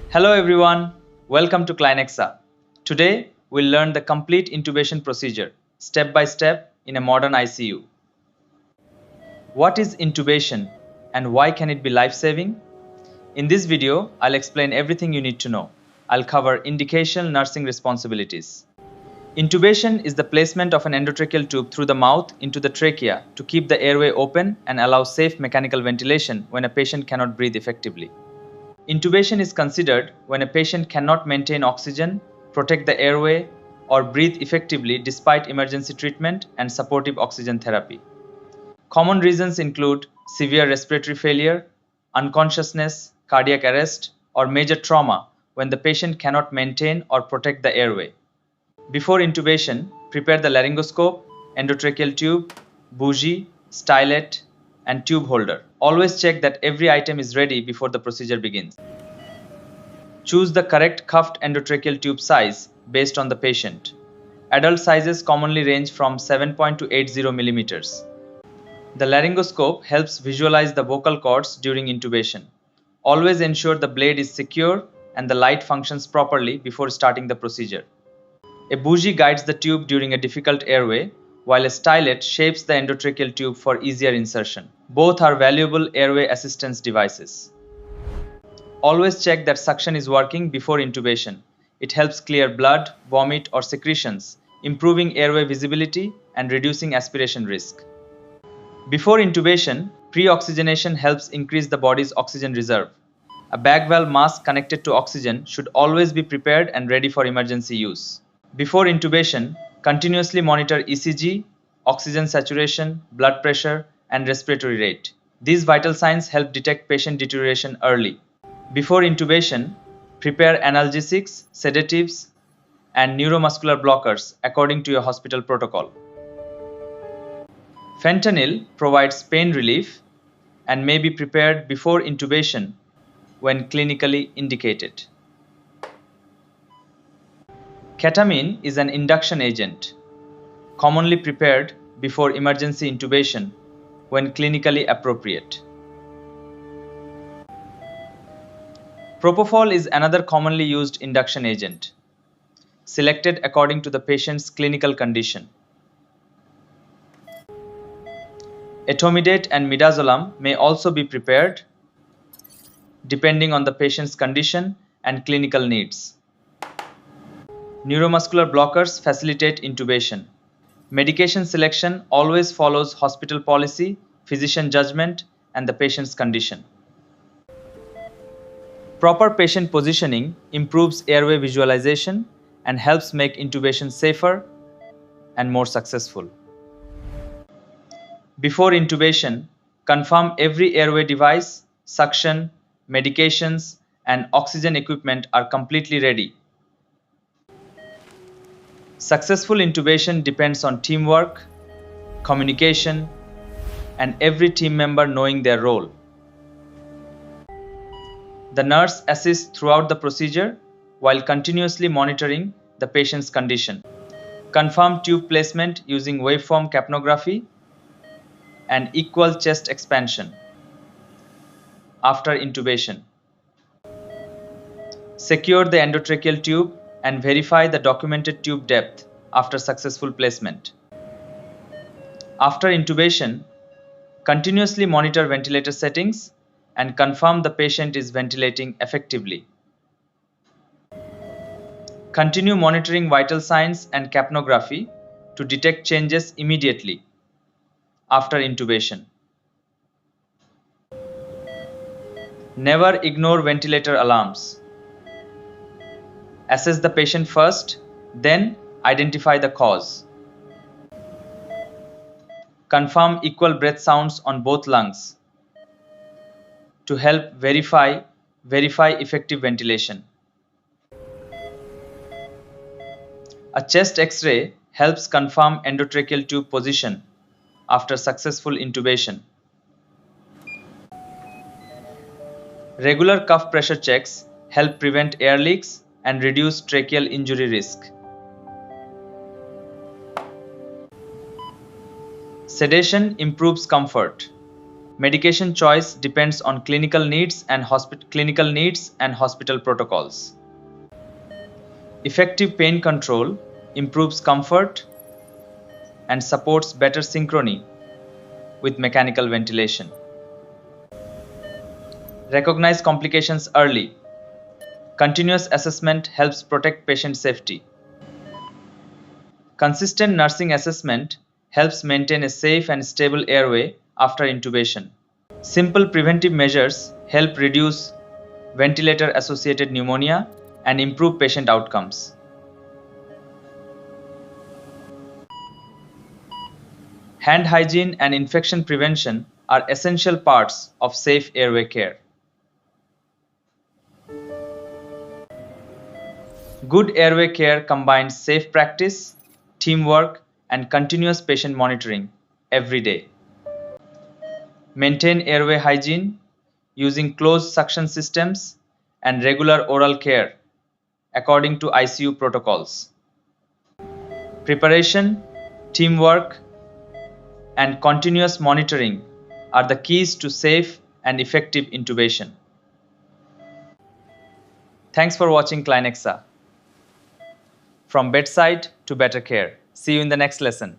Hello everyone, welcome to Clinexa. Today we'll learn the complete intubation procedure, step by step in a modern ICU. What is intubation and why can it be life-saving? In this video, I'll explain everything you need to know. I'll cover indication, nursing responsibilities. Intubation is the placement of an endotracheal tube through the mouth into the trachea to keep the airway open and allow safe mechanical ventilation when a patient cannot breathe effectively. Intubation is considered when a patient cannot maintain oxygen, protect the airway, or breathe effectively despite emergency treatment and supportive oxygen therapy. Common reasons include severe respiratory failure, unconsciousness, cardiac arrest, or major trauma when the patient cannot maintain or protect the airway. Before intubation, prepare the laryngoscope, endotracheal tube, bougie, stylet, and tube holder. Always check that every item is ready before the procedure begins. Choose the correct cuffed endotracheal tube size based on the patient. Adult sizes commonly range from 7.0 to 80 millimeters. The laryngoscope helps visualize the vocal cords during intubation. Always ensure the blade is secure and the light functions properly before starting the procedure. A bougie guides the tube during a difficult airway, while a stylet shapes the endotracheal tube for easier insertion. Both are valuable airway assistance devices. Always check that suction is working before intubation. It helps clear blood, vomit, or secretions, improving airway visibility and reducing aspiration risk. Before intubation, pre-oxygenation helps increase the body's oxygen reserve. A bag valve mask connected to oxygen should always be prepared and ready for emergency use. Before intubation, continuously monitor ECG, oxygen saturation, blood pressure, and respiratory rate. These vital signs help detect patient deterioration early. Before intubation, prepare analgesics, sedatives, and neuromuscular blockers according to your hospital protocol. Fentanyl provides pain relief and may be prepared before intubation when clinically indicated. Ketamine is an induction agent, commonly prepared before emergency intubation when clinically appropriate. Propofol is another commonly used induction agent, selected according to the patient's clinical condition. Etomidate and midazolam may also be prepared depending on the patient's condition and clinical needs. Neuromuscular blockers facilitate intubation. Medication selection always follows hospital policy, physician judgment, and the patient's condition. Proper patient positioning improves airway visualization and helps make intubation safer and more successful. Before intubation, confirm every airway device, suction, medications, and oxygen equipment are completely ready. Successful intubation depends on teamwork, communication, and every team member knowing their role. The nurse assists throughout the procedure while continuously monitoring the patient's condition. Confirm tube placement using waveform capnography and equal chest expansion after intubation. Secure the endotracheal tube and verify the documented tube depth after successful placement. After intubation, continuously monitor ventilator settings and confirm the patient is ventilating effectively. Continue monitoring vital signs and capnography to detect changes immediately after intubation. Never ignore ventilator alarms. Assess the patient first, then identify the cause. Confirm equal breath sounds on both lungs to help verify effective ventilation. A chest X-ray helps confirm endotracheal tube position after successful intubation. Regular cuff pressure checks help prevent air leaks and reduce tracheal injury risk. Sedation improves comfort. Medication choice depends on clinical needs and hospital protocols. Effective pain control improves comfort and supports better synchrony with mechanical ventilation. Recognize complications early. Continuous assessment helps protect patient safety. Consistent nursing assessment helps maintain a safe and stable airway after intubation. Simple preventive measures help reduce ventilator-associated pneumonia and improve patient outcomes. Hand hygiene and infection prevention are essential parts of safe airway care. Good airway care combines safe practice, teamwork, and continuous patient monitoring every day. Maintain airway hygiene using closed suction systems and regular oral care according to ICU protocols. Preparation, teamwork, and continuous monitoring are the keys to safe and effective intubation. Thanks for watching Clinexa. From bedside to better care. See you in the next lesson.